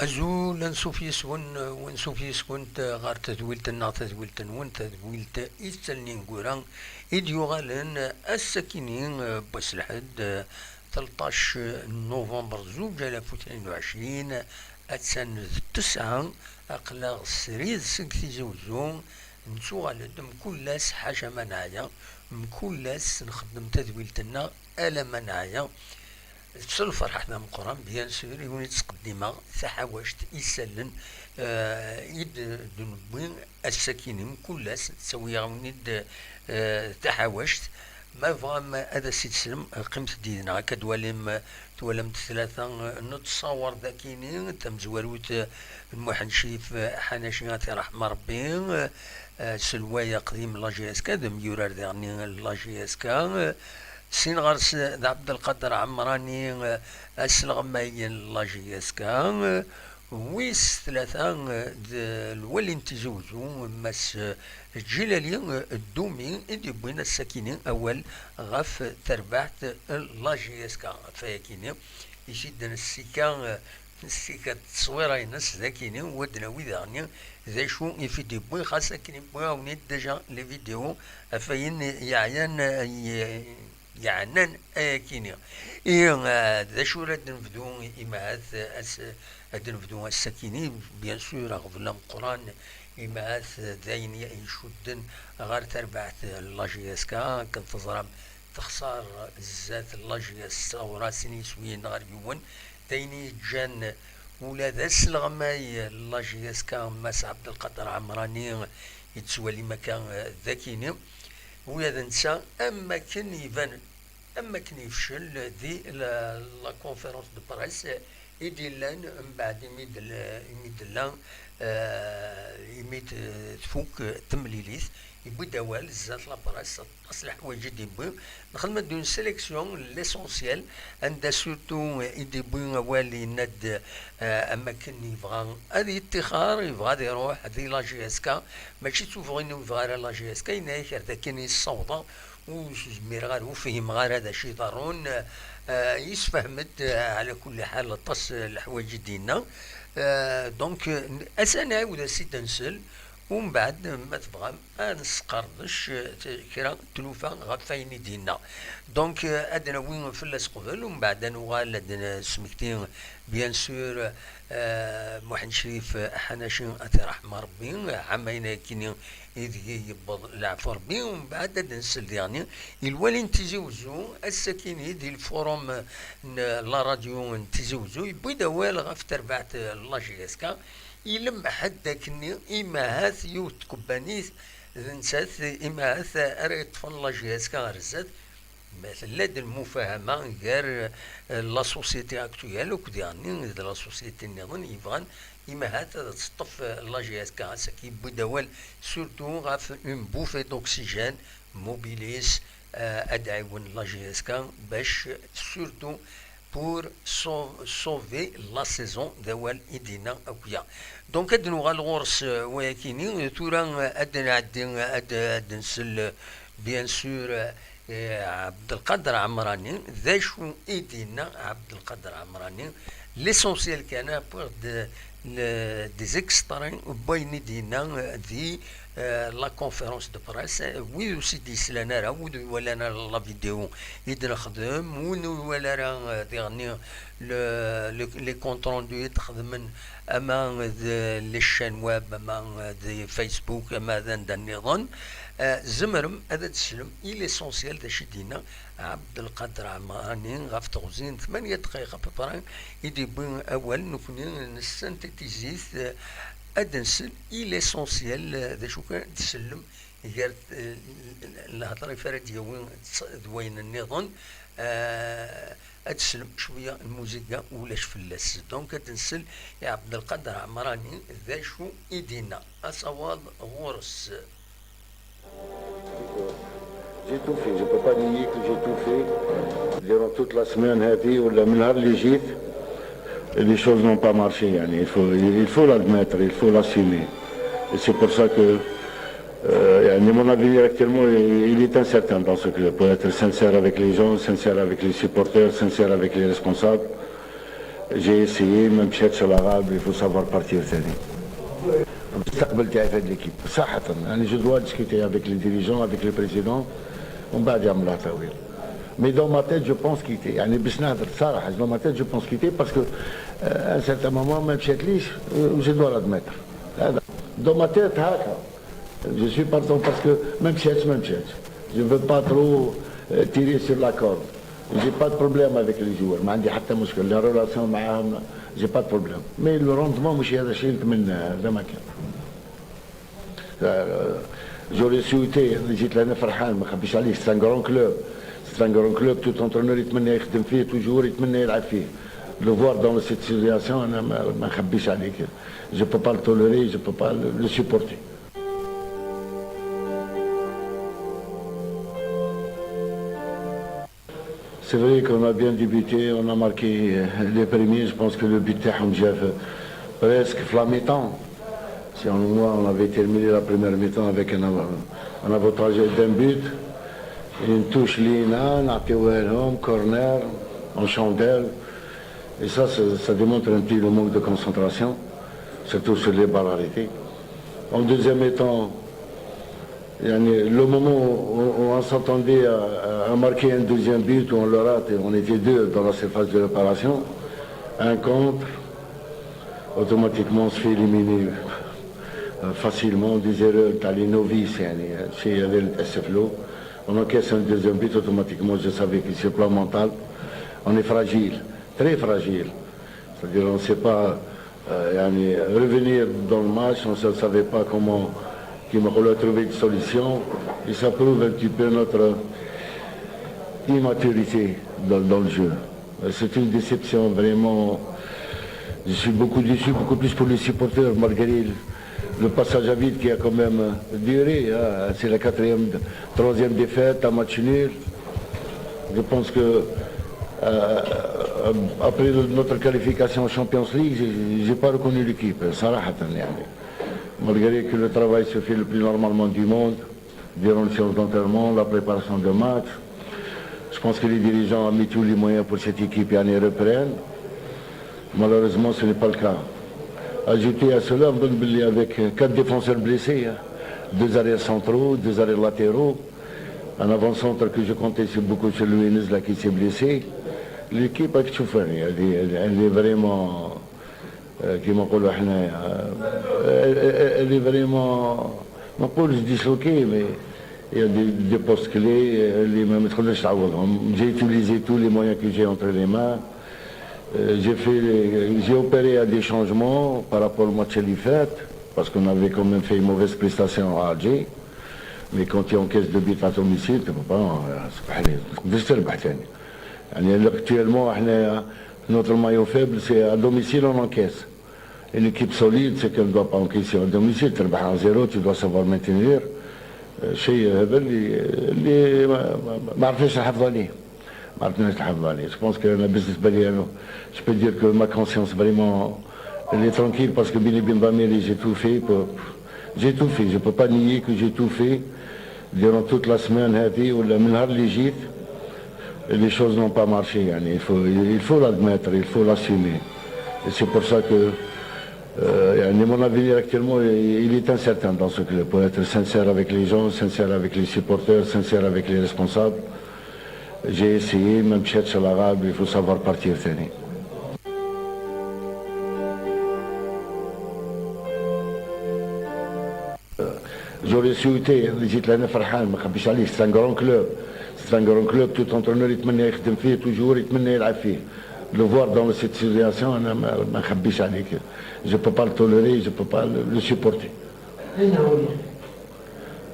أزول نشوف يسكن ونشوف يسكن غار تدويلتنا تدويلتن تدويلت إستلنين كوران إديوغالن السكينين بس لحد 13 نوفمبر 2022 أتسن 9 أقلاغ السريد سكتي زوزون نتوغال دم كلاس حاجة منايا مكلاس نخدم تدويلتنا ألا منايا تسل فرحة من القرآن بيان سور يوني تقدمها تحاوشت يسلن يد دنبوين السكينين كلاس تسوي ونيد تحاوشت ما فهم هذا سيد سلم قيمة دينا كدوالم تولم ثلاثة نتصور ذاكينين تم زواروت المحن شريف حناشيات رحمة ربي سلوايا قديم لاجيسكا دم يورار ديغني لاجيسكا سين غارس عبد القادر عمراني السلغماي لاجيسكا ويس ثلاثة الولين تزوجو مس الجلالي الدومي اللي بين الساكنين أول غاف تربعت لاجيسكا فيكيني يشد السيكا تصويره ينس ذاكيني ودنا ويداني ذا شو يفيدي بوي خاصة كني بوي ونيت ديجا لي فيديو افين يعيان يعنان كيني ذا شو راد نبدو إماث راد نبدو السكيني بيان سور غفل القرآن إماث ذاين يشدن غير تربعت لاجيسكا كنت تزرم تخسر الزات لاجيس وراسني سوين غير يون دايني جان ولا ذا السلغماي لاجيسكا ماس عبد القادر عمراني يتسوالي مكان ذاكيني ويا نسى اما كان يبان اما كان يفشل ذي لا كونفيرونس دو بريس يديلان من بعد يميدلان يميت تفوك تمليليث يبوي دوال زات لا بريس اصل حوايج يديبوي نخدم دون سيليكسيون ليسونسيال عندها سورتو يديبوي والي ند اما كان يبغى هذه اتخار يبغى يروح هذه لا جي اس كا ماشي تشوفوا انه يبغى لا جي اس كا يناير ذا كان يصوض وزمير غير وفهم غير هذا شي ضرون يسفهمت على كل حال طس الحوايج ديالنا دونك اسانا عاود سيد نسل ومن بعد ما تبغى ما نسقردش كرا تلوفا غفاين دينا دونك ادنا وين فلاس قبل ومن بعد نوغال ادنا سمكتين بيان سور محن شريف حناشين اتي رحمة ربي عمينا كيني يدي يبض العفو ربي ومن بعد ادنا نسل يعني الوالين تزوجو الساكن ديال الفوروم لا راديو تزوجو يبوي دوال غف تربعت لاجيسكا يلم حد كني إما هاث يوت كوبانيث ذنسات إما هاث أريد فن لاجيسكا رزات مثل لاد المفاهمة غير لا سوسيتي اكتويال وكدياني لا سوسيتي النظام يبغان إما هاث تسطف لاجيسكا سكي بدوال سورتو غاف اون بوفي دوكسيجين موبيليس أدعيون لاجيسكا باش سورتو pour sauver la saison دوال إدينا أكويا دونك أد نوغال غورس وياكيني تورا أد نعدي أد نسل بيان سور عبد القادر عمراني ذا شو إدينا عبد القادر عمراني ليسونسيال كان بور دي زيكسترين بين دينا دي لا كونفيرونس دو بريس ويدو سيدي سلانا راه ويدو ولانا لا فيديو يدنا خدم ويدو ولا ديغني لي كونت روندو يتخدم اما لي شان ويب اما دي فيسبوك اما ذا النظام زمرم هذا تسلم ليسونسيال دا شي دينا عبد القادر عمراني غاف تغزين 8 دقائق ببران يدي بين اول نكوني نسنتيزيس ادنسل ليسونسيال ذا شو كان تسلم غير الهضره فرد يوين دوين النظام اتسلم شويه الموسيقى ولاش فلاس دونك تنسل يا عبد القادر عمراني ذا شو يدينا اصوات غورس J'ai tout fait, je ne peux pas nier que j'ai tout fait. Durant toute la semaine, les choses n'ont pas marché. Il faut l'admettre, il faut l'assumer. Et c'est pour ça que mon avenir actuellement, il est incertain dans ce club. Pour être sincère avec les gens, sincère avec les supporters, sincère avec les responsables. j'ai essayé ما مشاتش l'arabe, il faut savoir partir ثاني. المستقبل تاعي في هذه ليكيب صراحة يعني جو دوا ديسكوتي افيك لي ديريجون افيك لي بريزيدون ومن بعد يعملوها طويل. مي دون ما تيت جو بونس كيتي يعني باش نهضر صراحة دون ما تيت جو بونس كيتي باسكو ان سيرتان مومون ما مشاتليش جو دوا لادميتر هذا دون ما تيت هكا جو سوي بارتون باسكو ما مشاتش ما مشاتش جو فو با ترو تيري سور لا كورد جي با دو بروبليم افيك لي جوار ما عندي حتى مشكل لا ريلاسيون معاهم جي با دو بروبليم مي لو روندمون مش هذا الشيء نتمناه هذا ما كان. جوري سويتي جيت لهنا فرحان ما نخبيش عليك سي ان كرون كلوب سي ان كرون كلوب توت انترونور يتمنى يخدم فيه توجور يتمنى يلعب فيه لو فوار دون سيت سيتياسيون انا ما نخبيش عليك جو بو با لو توليري جو بو با لو سيبورتي. C'est vrai qu'on a bien débuté, on a marqué les premiers, je pense que le but تاعهم جا presque في la mi-temps. Si on avait terminé la première mi-temps avec un avantage d'un but, une touche lina, un corner, en chandelle. Et ça démontre un petit le manque de concentration, surtout sur les balles arrêtées. En deuxième mi-temps, le moment où on s'attendait à marquer un deuxième but, où on le rate, et on était deux dans la surface de réparation, un contre, automatiquement on se fait éliminer facilement des erreurs dans les novices chez SFLO. On encaisse un deuxième but, automatiquement je savais que sur le plan mental, on est fragile, très fragile. C'est-à-dire on ne sait pas revenir dans le match, on ne savait pas comment trouver une solution. Et ça prouve un petit peu notre immaturité dans le jeu. C'est une déception vraiment. Je suis beaucoup déçu, beaucoup plus pour les supporters, malgré le passage à vide qui a quand même duré. Hein. C'est la troisième défaite, un match nul. Je pense que après notre qualification en Champions League, je n'ai pas reconnu l'équipe, sarahatan. Malgré que le travail se fait le plus normalement du monde, durant les séances d'entraînement, la préparation de match. Je pense que les dirigeants ont mis tous les moyens pour cette équipe et en reprennent. Malheureusement, ce n'est pas le cas. Ajouté à cela, avec 4 défenseurs blessés, hein. 2 arrières centraux, 2 arrières latéraux, un avant-centre que je comptais beaucoup sur Louis là qui s'est blessé. L'équipe elle est vraiment, elle est vraiment, ما نقولش disloquée, mais il y a des postes clés, j'ai utilisé tous les moyens que j'ai entre les mains. J'ai opéré à des changements par rapport au match à l'IFET, parce qu'on avait quand même fait une mauvaise prestation à Alger. Mais quand tu encaisses 2 buts à domicile, tu ne peux pas. Actuellement, notre maillot faible, c'est à domicile, on encaisse. Une équipe solide, c'est qu'elle ne doit pas encaisser à domicile. Tu es à 0, tu dois savoir maintenir. ما عرفناش نحافظوا عليه. Je pense que je peux dire que ma conscience vraiment elle est tranquille parce que Bini Bambameli, j'ai tout fait. Je ne peux pas nier que j'ai tout fait durant toute la semaine. Les choses n'ont pas marché. Il faut l'admettre, il faut l'assumer. Et c'est pour ça que mon avenir actuellement il est incertain dans ce club. Pour être sincère avec les gens, sincère avec les supporters, sincère avec les responsables. J'ai essayé, même chercher l'arabe, il faut savoir partir ثاني. J'aurais souhaité, جيت لهنا فرحان ما نخبيش عليك سي ان كرون كلوب سي ان كرون كلوب توت انترونور يتمنى يخدم فيه توجور يتمنى يلعب فيه لو فوار دون سيت سيتياسيون انا ما نخبيش عليك جو بو با لو توليري جو بو با لو سيبورتي. اين هو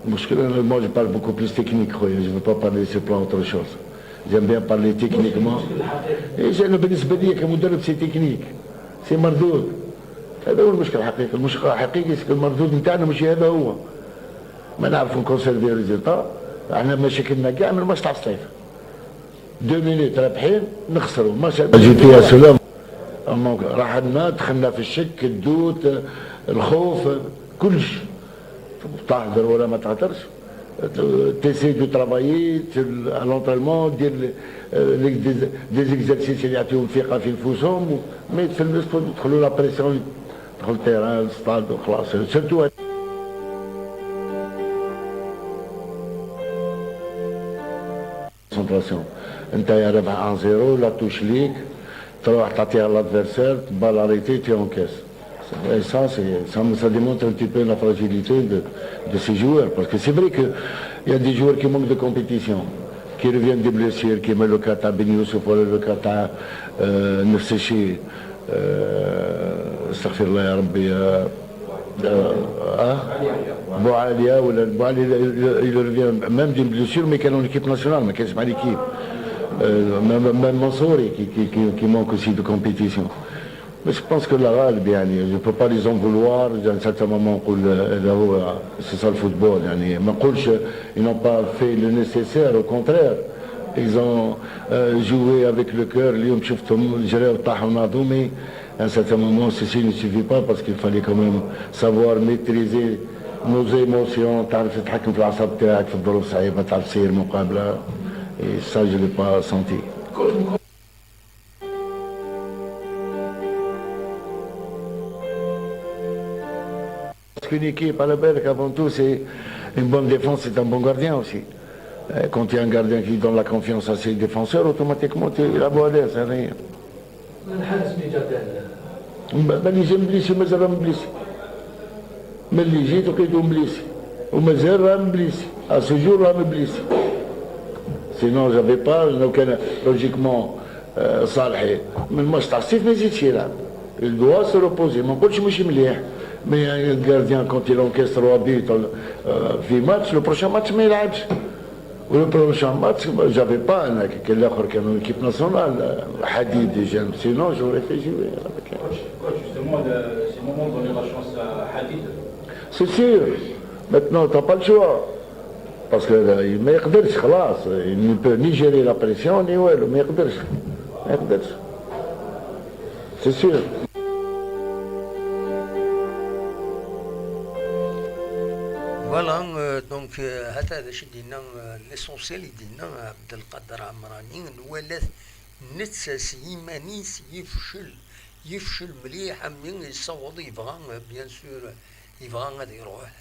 المشكلة moi je parle beaucoup plus technique خويا je veux pas parler sur plan autre chose. J'aime bien parler techniquement. أنا بالنسبة لي كمدرب سي تكنيك سي مردود. هذا هو المشكل الحقيقي، المشكل الحقيقي المردود نتاعنا مش هذا هو. ما نعرفوا نكونسيرفي ريزلتا، احنا مشاكلنا كاع من ماتش تاع الصيف. 2 مينوت رابحين نخسروا ماتش جيتي يا سلام. راح لنا دخلنا في الشك، الدوت، الخوف، كلش. تهدر ولا ما تهدرش، t'essaies de travailler à l'entraînement, des exercices اللي يعطيهم ثقة في نفوسهم ما يتفلمش يدخلوا لا بريسيون يدخل التيران الستاد وخلاص سيرتو كونسونطراسيون انت يا ربح 1-0 لا توش ليك تروح تعطيها لادفيرسير بال اريتي تي اونكاس. Et ça démontre un petit peu la fragilité de ces joueurs. Parce que c'est vrai qu'il y a des joueurs qui manquent de compétition, qui reviennent des blessures, qui mettent le cas à Ben Youssef ou le cas à Nefsechi, astaghfirullah ya Rabbi, Boualia, il revient même d'une blessure, mais qui est en équipe nationale, mais qui est pas l'équipe. Même Mansouri qui manque aussi de compétition. Mais je pense que l'Arab, je ne peux pas les en vouloir. À un certain moment, c'est ça le football. Ils n'ont pas fait le nécessaire, au contraire. Ils ont joué avec le cœur. Mais à un certain moment, ceci ne suffit pas parce qu'il fallait quand même savoir maîtriser nos émotions. Et ça, je ne l'ai pas senti. Une équipe à la belle, avant tout, c'est une bonne défense, c'est un bon gardien aussi. Quand il y a un gardien qui donne la confiance à ses défenseurs, automatiquement, il a beau aller, c'est rien. ماني جا مبليسي ومازال راه مبليسي. ملي جيت لقيتو مبليسي ومازال راه مبليسي. سجور راه مبليسي. سينون جافي با لو كان لوجيكمون صالحي من الماتش تاع الصيف ما يزيدش يلعب. Il doit se reposer. ما نقولش ماشي مليح. Mais un gardien, quand il encaisse 3 buts في match, le prochain match ما يلعبش. Le prochain match, j'avais pas quel autre qui est en équipe nationale, Hadid et Jeanne. Sinon, j'aurais fait jouer avec elle. Justement, c'est le moment de donner la chance à Hadid. C'est sûr. Maintenant, tu n'as pas le choix. Parce qu'il ne يقدرش خلاص. Il ne peut ni gérer la pression, ni والو. ما يقدرش. C'est sûr. فوالا دونك هذا شي دينا ليسونسيال دينا عبد القادر عمراني ولات نتساس يمانيس يفشل مليح من يصوض يبغى بيان سور يبغى غادي يروح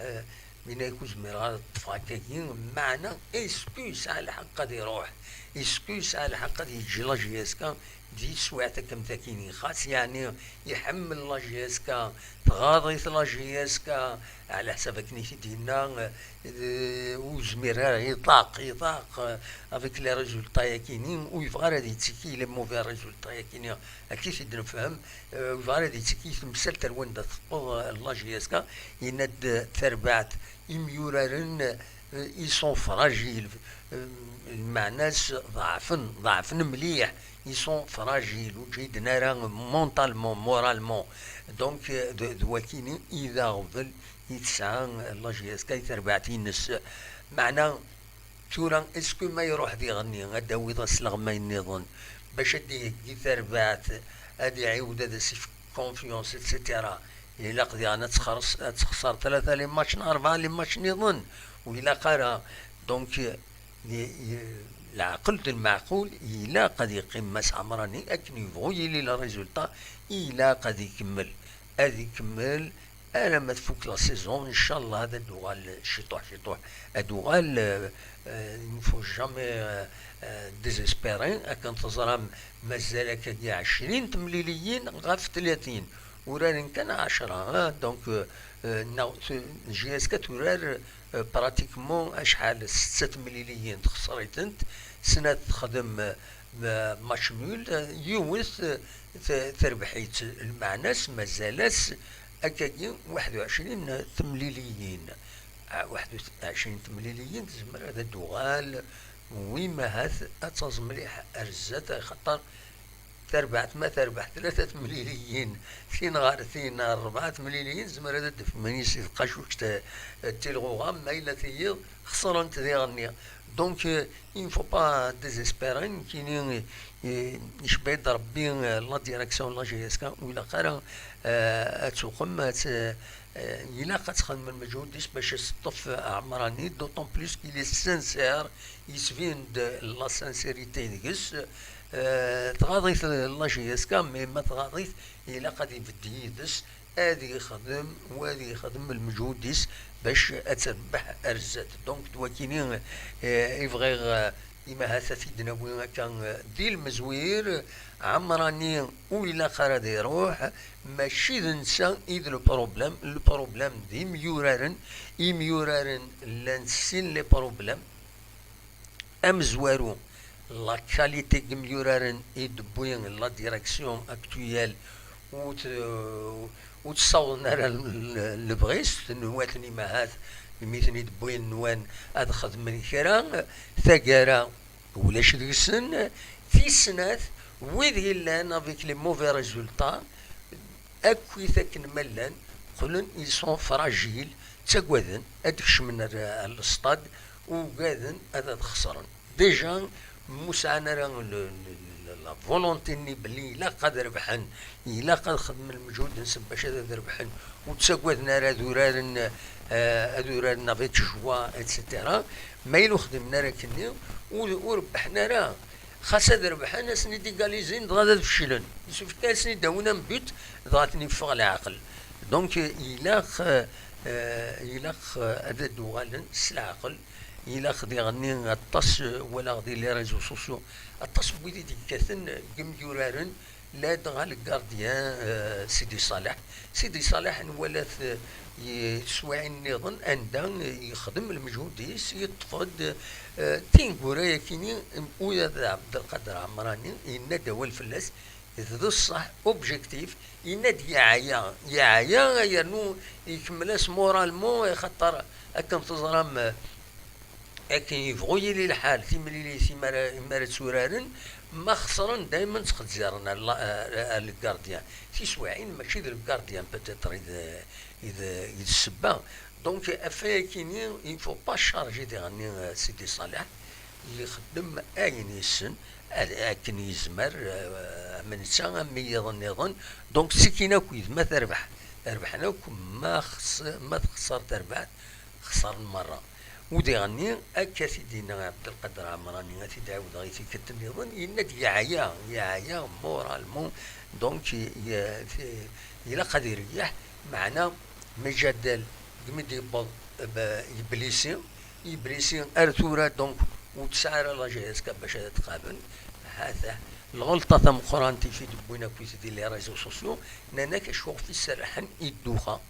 من يكوز مرات فاكاكين معنا اسكو ساعة الحق غادي يروح اسكو ساعة الحق غادي يجي لاجياسكا دي سواعتك كم تاكيني خاص يعني يحمل لاجياسكا تغاضيت لاجياسكا على حسابك نيتي دينا وزمير يطاق افيك لي ريزولطا ياكينين ويبغى غادي يتسكي لي موفي ريزولطا ياكينين كيف نفهم ويبغى غادي يتسكي تمثل تلوند تطبض لاجياسكا يند تربعت يميورارن يسون فراجيل مع ناس ضعفن مليح يسون فراجيل وجيدنا راه مونطالمون مورالمون دونك دواكيني اذا غفل يتسعى لاجياسكا يتربعتين نس معنا تورا اسكو ما يروح دي غني غدا ويضا سلغ ما ينظن باش دي تربعت هادي عيود هذا سيف كونفيونس اتسيتيرا الا قضي انا تخسر 3 لي ماتش 4 لي ماتش نظن وإلا قرا دونك العقل المعقول إلا قد يقيم مس عمراني أكن يبغي يلي لا ريزولتا إلا قد يكمل أنا ما تفوك لا سيزون إن شاء الله هذا دوغال شطوح دوغال نفو جامي ديزيسبيرين أكن تزرم مازال كاع 20 تمليليين غاف 30 وراني كان 10 دونك جياسكا تورار براتيكمون اشحال 6 مليليين تخسريتنت سنة تخدم ماتش نول يوث تربحيت المعناس مازالس اكاكي 21 تمليليين 21 تمليليين تزمر هذا دوغال ويما هاث اتاز مليح ارزات خاطر تربعت ما تربح 3 مليليين في نهار 4 مليليين زمر هذا دف مانيس قاشوش تيلغوغام ما إلا تيض خسرنت ذي غنيا دونك il faut pas désespérer كاينين يشبه ربي لا ديريكسيون لا جي اس كا ولا قرا تسوقم إلا قد تخدم المجهود ديس باش يسطف عمراني دوطون بليس كيلي سانسير يسفين لا سانسيريتي ديكس تغاضيت لاجياسكا مي ما تغاضيت إلا قد يبدي يدس هادي يخدم وهادي يخدم المجهود ديس باش تربح ارزات دونك تواكيني يبغي إما هذا سيدنا وين كان دي المزوير عمراني وإلا خرج يروح ماشي ننسى إذ البروبلام دي ميورارن لانسين لي بروبلام أمزوارو لا كاليتي ميورارن إدبوين لا ديريكسيون أكتويال وتصورنا لبغيس نواتني ما هذا مثني دبوين نوان هذا خدم من كرا ثقارا ولاش ذيك السن في السنات وذي لان افيك لي موفي ريزولتا اكوي ثاك ملان قلن يسون فراجيل تاكواذن ادكش من الاسطاد وقاذن هذا خسرن ديجا موسعنا لا فولونتي ني بلي لا قاد ربحن الا قاد خدم المجهود نسب باش هذا ربحن وتساكوذنا راه ذورارنا في تشوا اتسيتيرا ما يلو خدمنا راه كني وربحنا راه خاص هذا ربحنا سني ديكاليزين غادا تفشلن يشوف كاسني داونا بيت ضغطني فوق العقل دونك إلا هذا دوغالن العقل إلا خدي غني الطاس ولا غدي لي ريزو سوسيو الطاس بويدي ديكاثن كميورارن لا دغال الكارديان سيدي صالح نولث يسوع النظام أندا يخدم المجهود ديس يطفد تينكورا كيني ويا عبد القادر عمراني ينادى والفلاس ذو الصح اوبجيكتيف ينادي يا عيا يرنو يكملاس مورالمون خاطر اكن تزرم اكن يبغي لي الحال تيملي لي سورارن ما خسرن دائما تخزرنا الكارديان تيسواعين ماشي الكارديان بتاتر اذا السبا دونك افاكيني يفو با شارجي ديغني سيدي صالح اللي خدم اين يسن اكن يزمر من ساعه ميضن دونك سكينه كويز ما تربح ربحنا ما تخسر تربح خسر مره ودي غني اكا سيدنا عبد القادر عمراني غادي تعاود غيتي كتنظن ينادي يا عيا مورالمون دونك الى قادر يريح معنا مجدل كمدي يبليسي ارثورا دونك وتسعر لا جيسكا باش تقابل هذا الغلطه تم قرانتي في دبونا كويس ديال لي ريزو سوسيو نانا كشوف في السرحان يدوخا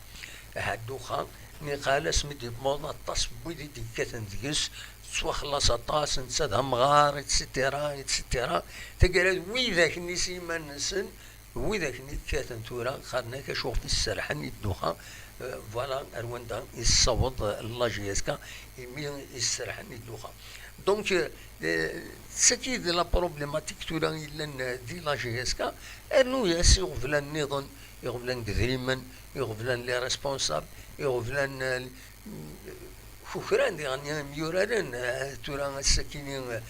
هادوخا نقال سميتي موضة طاس بويدي دي كاتن ديس سوا خلاص طاس نسادها مغار اتسترا تقال ويذاك نسي ما نسن ويذاك كاتن تورا خارنا كشوف في السرحان يدوخا فوالا ارواندا يصوت لاجيسكا يمين السرحان يدوخا دونك سكي دي لا بروبليماتيك تورا الا دي لاجيسكا انو ياسي غفلان نظن يغفلان كذريما يغفلان لي ريسبونسابل يغفلان فكران دي غني ميورارن تورا السكينين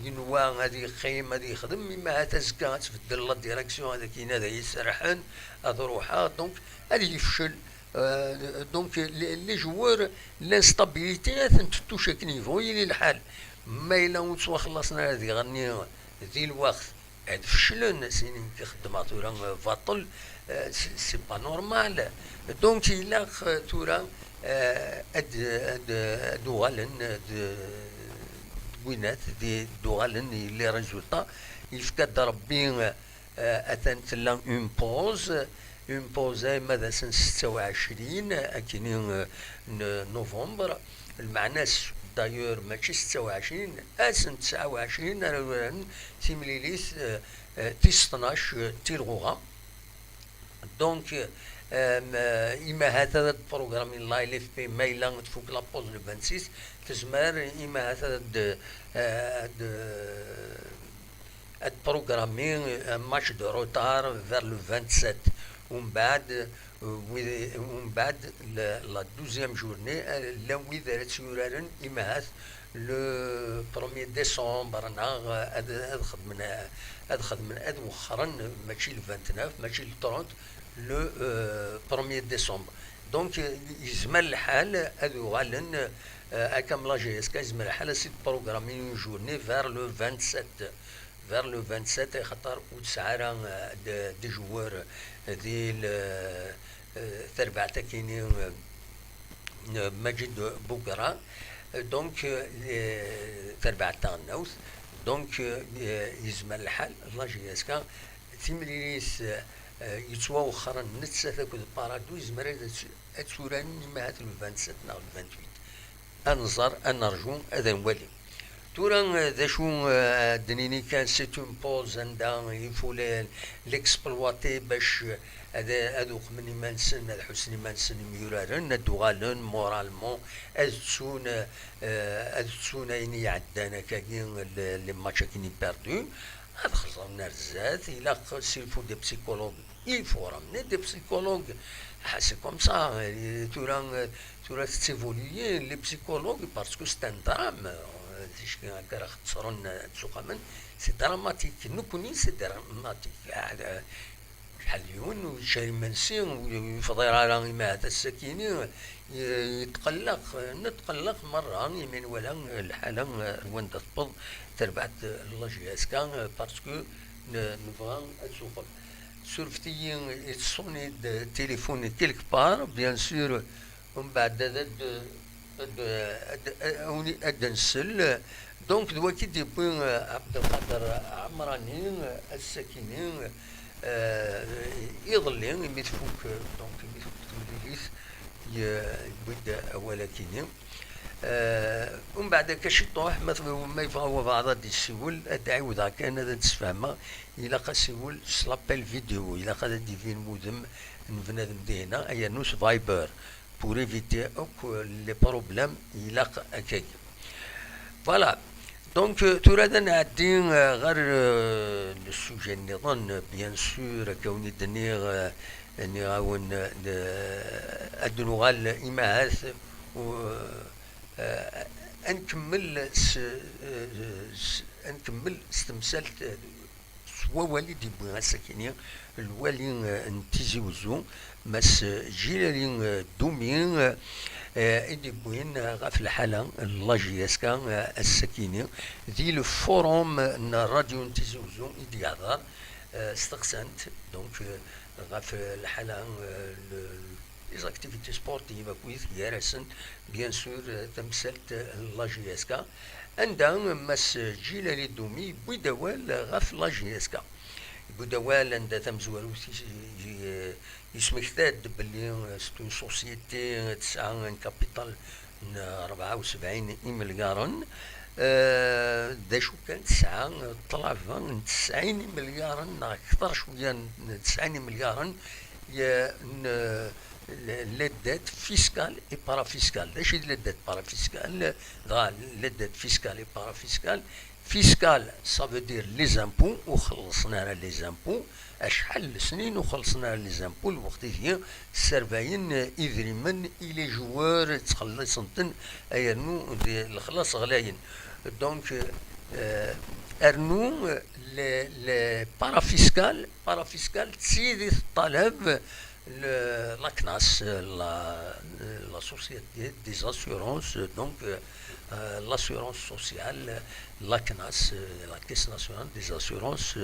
ينوى غادي يخيم غادي يخدم مما تزكى تبدل لا ديريكسيون هذاك هذا يسرحن هذا روحها دونك هذه يفشل دونك لي جوار لانستابيليتي تنتو شاك نيفو يلي الحال ما الا ونسوا خلصنا هذه غني ذي الوقت عاد فشلن سنين كيخدم تورا فاطل سي با نورمال دونك الا تورا دوغالن وينات دي دوغالن لي ريزولتا يفكاد ربي اتنت لان اون بوز ماذا سنه 26 اكيني نوفمبر المعناس دايور ماشي 26 سنه 29 تيمليليس تيس 12 تيلغوغا دونك إما هذا البروغرام الله اللي في مايلا تفوق لابوز لو 26 تزمر إما هذا البروغرامين ماتش دو روتار فير لو 27 ومن بعد لا دوزيام جورني لا ويذا تسيورارن إما هذا لو 1 ديسمبر ادخل من ادخل من مؤخرا ماشي ل 29 ماشي ل 30 لو 1 ديسمبر. دونك يزمر الحال هذو غالن اكام لا جي اس كا يزمر الحال سي بروغرامي اون جورني فير لو 27 خاطر وتسعة راه دي جوار ديال تربعة كاينين ماجد بوكرا دونك تربعة تاع النوث دونك يزمر الحال لا جي اس كا تيمليس يتوخر نتسا تاكل البارادو يزمر اتسوراني ما هات 27 نا 28 انظر انرجو هذا نولي تورا ذا شو دنيني كان سيت اون بوز عندها يفو ليكسبلواتي باش هذوك من يمانسن هذا حسن يمانسن ميورارن الدوغالن مورالمون ادسون ايني عدانا كاين لي ماتش كيني بيردو هاد خلصنا رزات الى سيلفو دي بسيكولوج يفو رامني دي بسيكولوج سي كوم سا تورا تيفولي لي بسيكولوج باسكو سي ان درام كرا ختصرون تسوقمن سي دراماتيك نكوني سي دراماتيك شحال اليوم وشاري منسي ويفضل على ما هذا السكيني يتقلق نتقلق مرة يمين ولا الحالة وين تطبض تربعت الله جهازكا باسكو نبغى نسوق سورفتي يتصوني تليفوني كيلك بار بيان سور ومن بعد هذا نسل دونك دلوقتي ديبوين عبد القادر عمراني الساكنين يظلي يمتفوك دونك يمتفوك تمليليث يبدا ولكن ومن بعد كاش طوح ما يبغى هو بعض دي السيول ادعي ذا كان هذا تسفهمه الى قا سيول سلابيل فيديو الى قا دي فين مودم بنادم دينا اي نوس فايبر pour éviter les problèmes الى هكاك فوالا دونك تراد نعدي غير السوجي النظام بيان سور كوني دنيغ اني غاون ادنوغال ايماهات و نكمل استمثلت سوا والدي بغا ساكنين الوالي نتيزي وزو مس جيلالين دومين إدي بوين غاف الحالة لاجياسكا السكيني ذي الفوروم راديو نتيزوزو إدي يعذر استقسنت دونك غاف الحالة les activités sportives كويس يارسن بيان سور تمثلت لاجياسكا عندها مس جيلالي دومي بويدوال غاف لاجياسكا بودوال عندها تمزوالو يسمكتاد باللي ستون سوسيتي تسعة ان كابيتال 74 مليارن دا شو كان تسعة طلع 90 مليارن اكثر شوية 90 مليارن لدات فيسكال اي بارافيسكال داشي لدات بارافيسكال لدات فيسكال اي بارافيسكال فيسكال سافو دير لي زامبو وخلصنا لي زامبو اشحال سنين وخلصنا لي زامبو الوقت هي سرباين اذريمن الي جوار تخلصنتن ايرنو الخلاص غلاين دونك ارنو ل بارافيسكال تسيدي الطلب la CNAS, la Société des assurances, donc l'assurance sociale, la CNAS, la Caisse nationale des assurances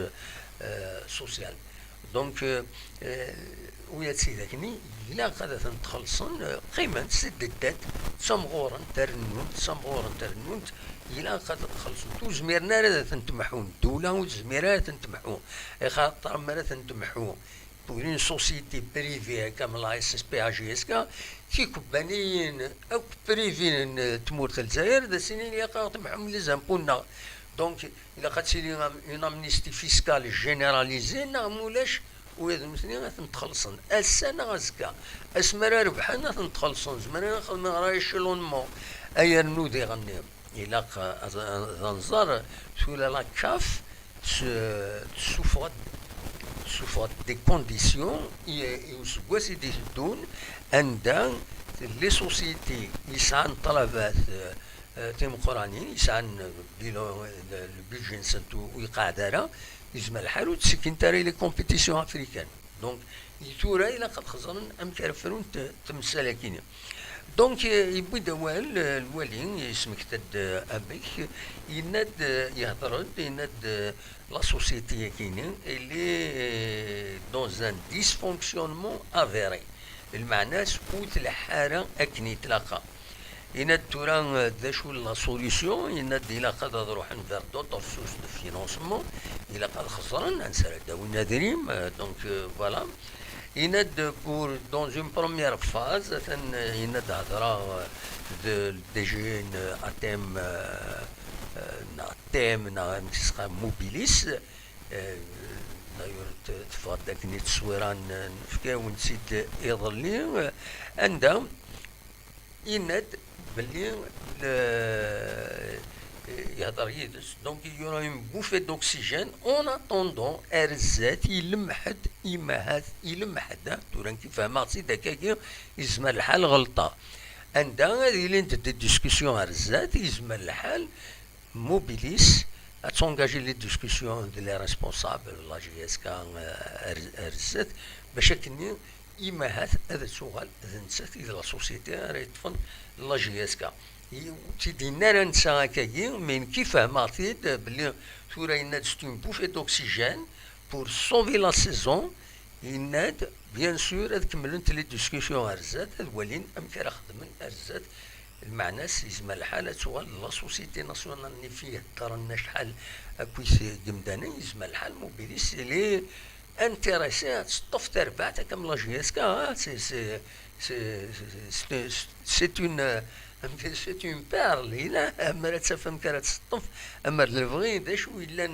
sociales. Donc, ويا تسيدكني إلا غادا تخلصن قيمة سد الدات تمغورا ترنونت إلا غادا تخلصن تو زميرنا راه تنتمحون الدولة وزميرها تنتمحون خاطر مرة تنتمحون pour une société privée comme la SSPAGSK كي كبانين او بريفين تمور الجزائر دا سنين يقاط معهم لي زامبونا دونك الا قاتسيلي اون امنيستي فيسكال جينيراليزي نعمولاش وهذا مثلي غتنتخلصن السنه غازكا اسمرا ربحنا تنتخلصن زمرنا خدمنا راهي شلونمون ايا نودي غنيم الا غنزار سولا لا كاف sous des conditions وسكواسي دي الدون عندها لي سوسيتي يسعن طلبات تيم قرانيين يسعن البيجي نسنتو ويقع دارا يزمى الحال وتسكن تاري لي كومبيتيسيون افريكان دونك يثورا إلا قد خزرن أم كرفرون تمثال كيني دونك يبدا الوالي يسمكتد أبيك يناد يهضرد يناد لا سوسيتي كيني اللي دون ان ديسفونكسيونمون افيري المعنى سكوت الحارة أكني تلاقى يناد تورا ذا شو لا سوليسيون يناد إلا قد نروح نفير دوطر سوس دو فينونسمون إلا قد خسرن نسال داو النادريم دونك فوالا يناد بور دون اون بروميير فاز يناد هضرا دي جين اتيم نسقى موبيليس دايور تفاضل كني تصويران نفكا ونسيت يظلي عندها يناد باللي يهضر يدس دونك يورا اون بوفي دوكسيجين اون اتوندون ارزات يلمحد تورا كيفهمها سي داكاكي يزمر الحال غلطه عندها هذه اللي انت ديسكسيون ارزات يزمر الحال موبيليس تونجاجي لي ديسكسيون دي لي ريسبونسابل لا جي اس كا ارزات باش كني إما هذا السؤال إذا نسيت إذا لا سوسيتي راهي تفن لا جي اس كا تيدينا راه نسا هكاكي من كيف فهمتيد بلي ثورا يناد ستون بوفي دوكسيجين بور سوفي لا سيزون يناد بيان سور هاد كملت لي ديسكسيون ارزات هاد ولين ام كي راه خدمن ارزات المعنى يزمر الحالة سؤال لا سوسيتي ناسيونال اللي فيه دارنا شحال اكويس قمدانا يزمر الحال موبيليس لي انتريسي تطف تربعتها كم لا جي اس كا سي اون بيرل إلا أما راه تفهم كرا تسطف أما الفغي دا شو إلا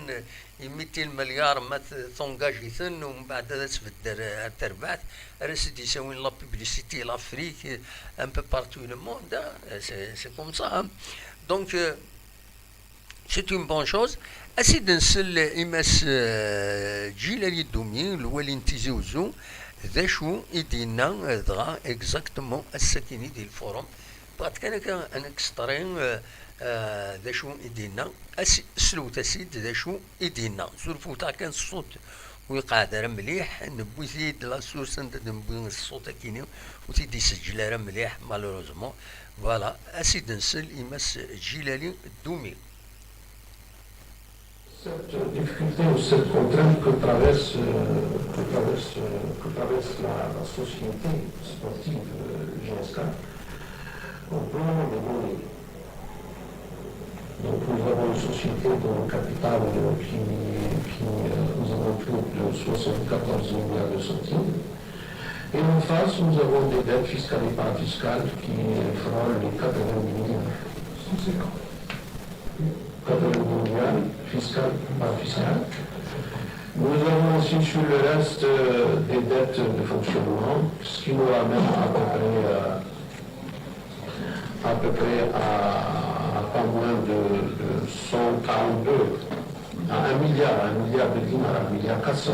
200 مليار ما تونجاجيتن ومن بعد هذا تبدل تربعت راه سيدي يساوين لا بوبليسيتي لافريك ان بو بارتو لو موند سي كوم سا دونك سي اون بون شوز أسيد نسل إماس جيلالي الدومي الوالي نتيزي وزو ذا شو يدينا دغا اكزاكتومون الساكيني ديال الفوروم بغات كان انا كسترين ذا شو يدينا سلوت اسيد ذا شو يدينا زرفوتا كان الصوت ويقعد راه مليح نبوي زيد لا سورس نبوي الصوت كيني وتيدي يسجل راه مليح مالوروزمون فوالا اسيد نسل إماس جيلالي الدومي. Cette difficulté ou cette contrainte que traverse la société sportive GSK au plan de Bolivie. Donc nous avons une société dont le capital qui nous avons plus de 74 milliards de centimes. Et en face, nous avons des dettes fiscales et parafiscales qui frôlent les 80 milliards. 80 milliards fiscal par fiscal. Nous avons aussi sur le reste des dettes de fonctionnement, ce qui nous ramène à peu près à pas moins de 142, à 1 milliard de dinars, 1 milliard 400,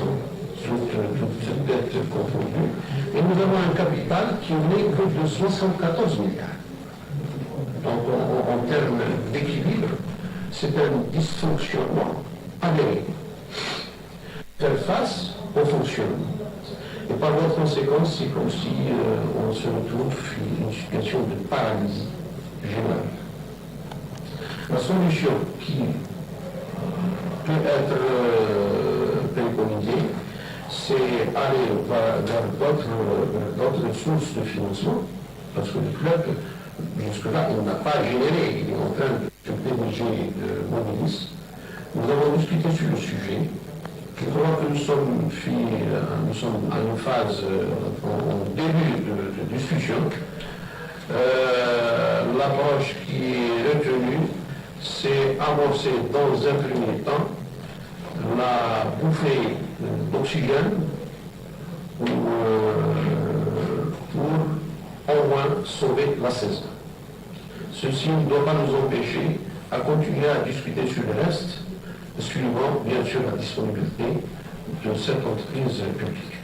toutes dettes confondues. Et nous avons un capital qui n'est que de 74 milliards. Donc en termes d'équilibre, c'est un dysfonctionnement avéré. Faire face au fonctionnement. Et par voie de conséquence, c'est comme si on se retrouve dans une situation de paralysie générale. La solution qui peut être préconisée, c'est aller vers d'autres sources de financement, parce que le club, jusque-là, il n'a pas généré, il est en train de PDG de Mobilis. Nous avons discuté sur le sujet. Je crois que nous sommes à une phase, en début de discussion. L'approche qui est retenue, c'est amorcer dans un premier temps la bouffée d'oxygène pour au moins sauver la saison. Ceci ne doit pas nous empêcher à continuer à discuter sur le reste, suivant bien sûr la disponibilité de cette entreprise publique.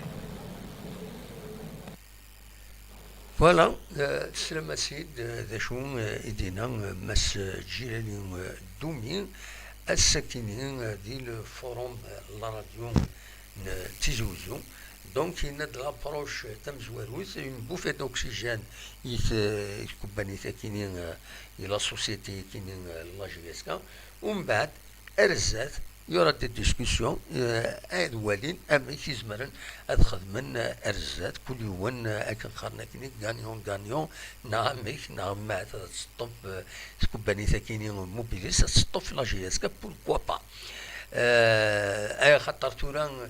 Voilà, السلام سيد ذا شو يدينا مس جيلالي دومي الساكنين ديال الفوروم لا راديو تيزوزو دونك يناد لابروش تم زواروث اون بوفي دوكسيجين يتكباني كينين لا سوسيتي كينين لا جي اس كا، ومن بعد ارزات يورا دي ديسكسيون عاد والين اما كيزمرن هاد خدمن ارزات كل يوم اكن خارنا كيني غانيون نعمك نعم ما تستوب تكباني كينين موبيليس تستوب في لا جي اس كا بوركوا با اي خاطر توران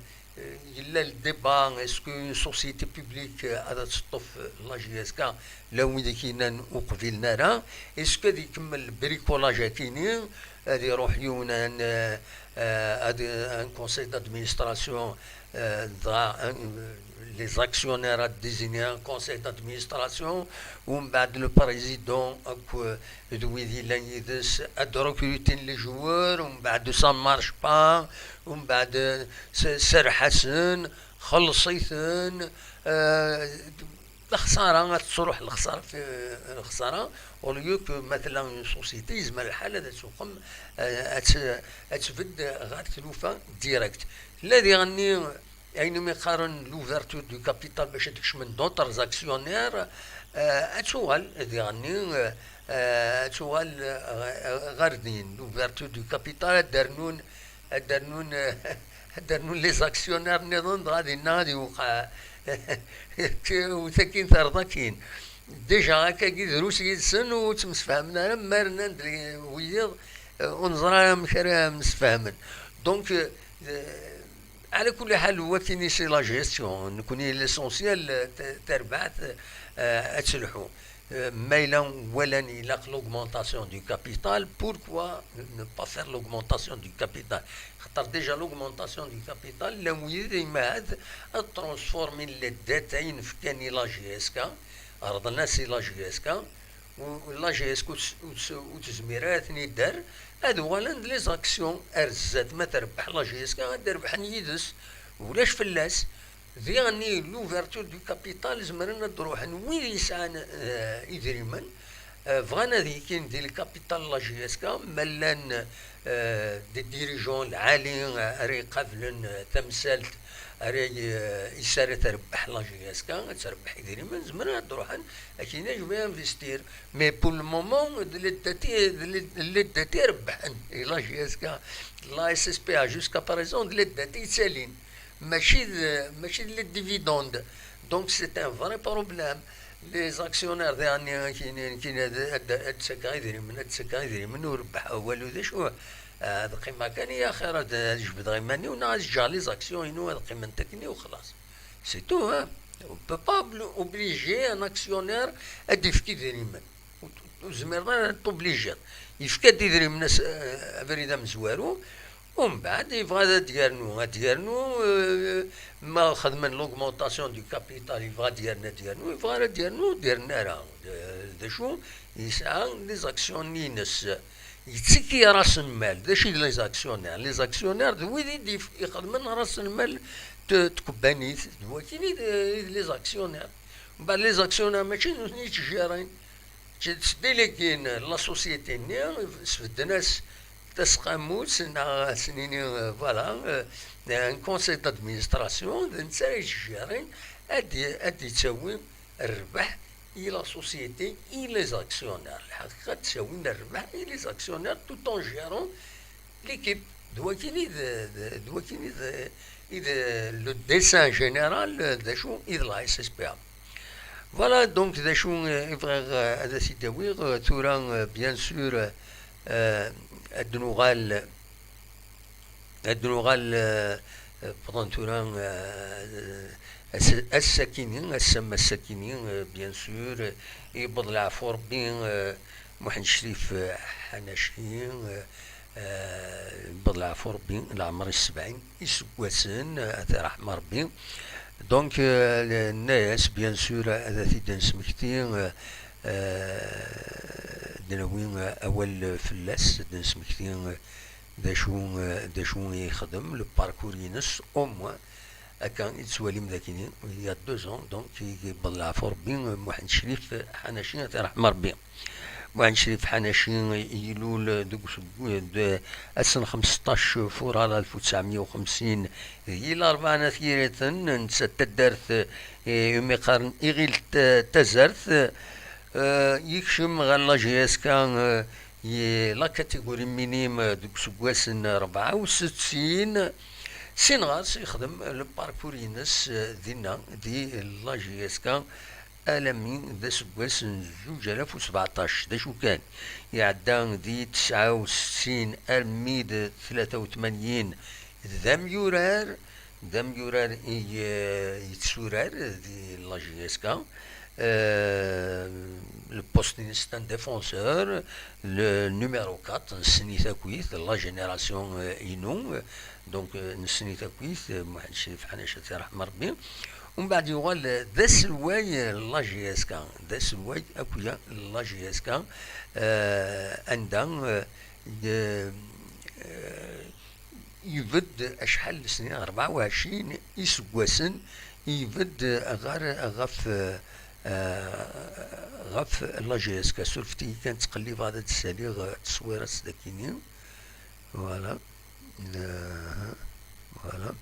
يلا الديبا اسكو اون سوسيتي بوبليك هذا تسطف لا جي اس كا لو وين كاين وقبيلنا راه اسكو غادي يكمل البريكولاج كاينين غادي يروح يونان هادي ان كونساي دادمينستراسيون لي زاكسيونير ديزيني ان كونساي دادمينستراسيون ومن بعد لو بريزيدون اكو دويدي لا يدس اد ريكروتين لي جوار ومن بعد سا مارش با ومن بعد سرحسن خلصيثن الخساره تروح الخساره في الخساره وليو مثلا سوسيتي يزمر الحال هذا تسوقم تفد غير تلوفا ديريكت الذي غني اينما يقارن لوفرتور دو كابيتال باش تكش من دوطر زاكسيونير اتسوال هذي غني اتسوال غاردين لوفرتور دو كابيتال درنون لي زاكسيونير نظن غادي نادي وقع وثاكين ثرضا كاين ديجا هكا كي دروس يدسن وتمسفهمنا مرنا ويض ونزرا مكرا مسفهمن دونك على كل حال هو كاين سي لا جيستيون نكوني ليسونسيال تربعت اتسلحو ميلا ولا الى لوغمونطاسيون دو كابيتال بوركوا ne pas faire l'augmentation du capital خاطر ديجا l'augmentation du capital لو يديما هاد ترانسفورمي لي داتاين في كاني لا جي اس كا رضنا سي لا جي اس كا ولا جي اس كو وتزميرات ندار هادو ولا لي زاكسيون ارزات ما تربح لا جي اس كا تربح نيدس ولاش فلاس ذي غني لوفرتور دو كابيتال زمرنا تروح وين يسعى يدريمن فغانا ذي كاين ديال الكابيتال لا جي اس كا ملان دي ديريجون العالي ري قبل تمثالت ري يسار تربح لا جي اس كا تربح يدريمن زمرنا تروح كايناش بها انفستير مي بور المومون اللي داتي ربحن لا جي اس كا لا اس اس بي ا جوسكا باريزون اللي داتي سالين ماشي لي ديفيدوند دونك سي ان فري بروبليم لي زاكسيونير يعني كاين هاد السكا يدير من وربح والو ذا شو هاد القيمه كان يا اخي راه جبد غير ماني وناس جا لي زاكسيون ينو هاد القيمه نتاعني وخلاص سي تو ها با اوبليجي ان اكسيونير ادي فكي ديريمن وزمير توبليجي يفكا ديريمن ناس فريده مزوارو ومن بعد يبغى ديالنو ما خدمن لوغمونطاسيون دو كابيتال يبغى ديالنو ديرنا راه دا شو يسعى لي زاكسيون نينس يتسكي راس المال داشي لي زاكسيونير دويدي يخدمن راس المال تكبانيت دوا كاين لي زاكسيونير من بعد لي زاكسيونير ماشي تجارين تديليكين لا سوسيتي ني سفد ناس تسقموت سنيني فوالا ان كونساي دادمينستراسيون نسا جارين ادي تساوي الربح الى سوسيتي الى لي زاكسيونير الحقيقه تساوي الربح الى لي زاكسيونير توت اون جيرون ليكيب دوا كاين اذا لو ديسان جينيرال دا شو اذا لا اس اس بي ا فوالا دونك دا شو يبغى هذا سي تاويغ تورا بيان سور الدنوغال بطن توران الساكنين السما الساكنين بيان سور يبض العفو ربي محمد شريف حناشين يبض العفو ربي العمر السبعين يسواسن هذا رحمة ربي دونك الناس بيان سور هذا تيدان سمكتين دناوين اول فلاس دنسمكتين دا شو يخدم لو باركور ينس او موان كان يتسوالي مذاكينين يا 2 ans دونك يبلع في ربي محمد شريف حناشين رحمة ربي وعن شريف حناشي يلول أسن 15 فورال 1950 إلى 4 ثيرتن نسات الدرث يومي قارن إغيل تزرث يكشم غالا جياسكا لا كاتيجوري مينيم دوك سكواسن 64 سين غاس يخدم الباركور ينس دينا دي لا جياسكا ألمين ذا سكواس 2017 دا شو كان يعدى دي 69 الميد 83 ذم يورار يتسورار دي لا جياسكا le poste d'un défenseur, le numéro 4, Snita Kuith, la génération Inou, donc Snita Kuith, Mohamed Chérif Hanachat Rahmar Bin. ومن بعد يقول ذا الواي لا جي اس كا ذا الواي اكويا لا جي اس كا عندها يبد اشحال سنين 24 يسواسن يبد غف لا جي اس كا سولفتي كانت تقلب هذا السالي تصويره سداكيني فوالا فوالا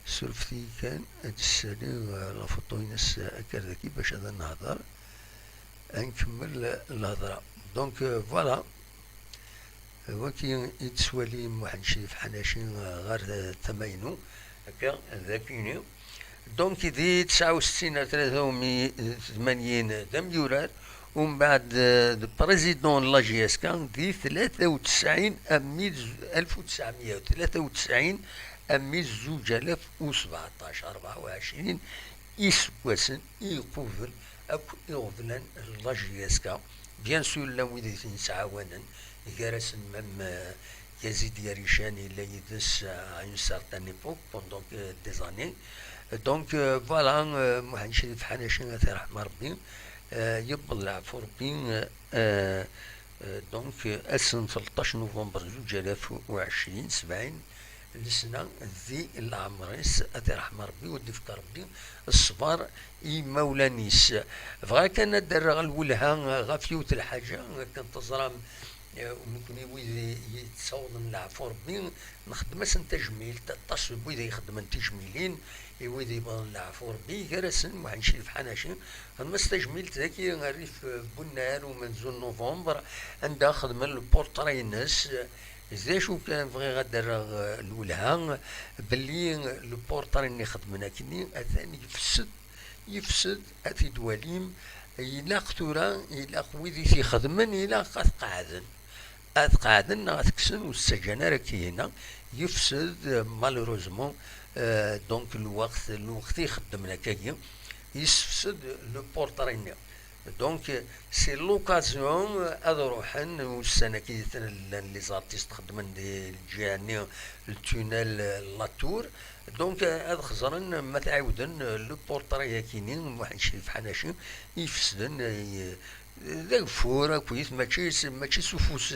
سولفتي كان هاد السالي لا فوطو ينس هكذاكي باش هذا نهضر نكمل الهضره دونك فوالا هو كي يتسوالي واحد شريف حناشي غير ثماينو هكا ذاكيني دونك دي 69 83 دم يورار ومن بعد بريزيدون لا جي اس كان دي 93 1993 أمي 2017 24 يسواسن يقوفل أكو يغفلن لا جي اس كا بيان سور لا ويدي نتعاونا يجارسن مم يزيد يريشاني لا يدس une certaine époque pendant des années donc voilà محمد شريف حناشي الله يرحم ربي يبلع في ربي دونك أسن 13 نوفمبر 2020 70 السنة ذي العمريس أدي رحمة ربي ودي فكر ربي الصبر مولانيس فغا كان دار الولها غافيوت الحاجة كان تزرام وممكن يويدي يتصور نلعفو ربي نخدم اسن تجميل تتصل بويدي يخدم تجميلين يويدي يبغى نلعفو ربي كراسن واحد شريف حناشي اما استجميل ذاكي غريف بنار ومنزول نوفمبر عندها خدمة البورتري الناس إذا شو كان بغي غدر الولها باللي البورتري اللي خدمنا كني أثاني يفسد أتي دواليم إلا قتورا إلا ويدي في خدمن إلا قد قاعدن غتكسن والسجن راكي هنا يفسد مالوروزمون دونك الوقت يخدمنا كاكي يفسد لو بورتري دونك سي لوكازيون هذا روحن والسنه كي لي زارتيست خدمن دي الجاني التونيل لاتور دونك هذا خزرن ما تعاودن لو بورتري كينين واحد شريف حناشي يفسدن ذاك فورا كويس ماشي سفوس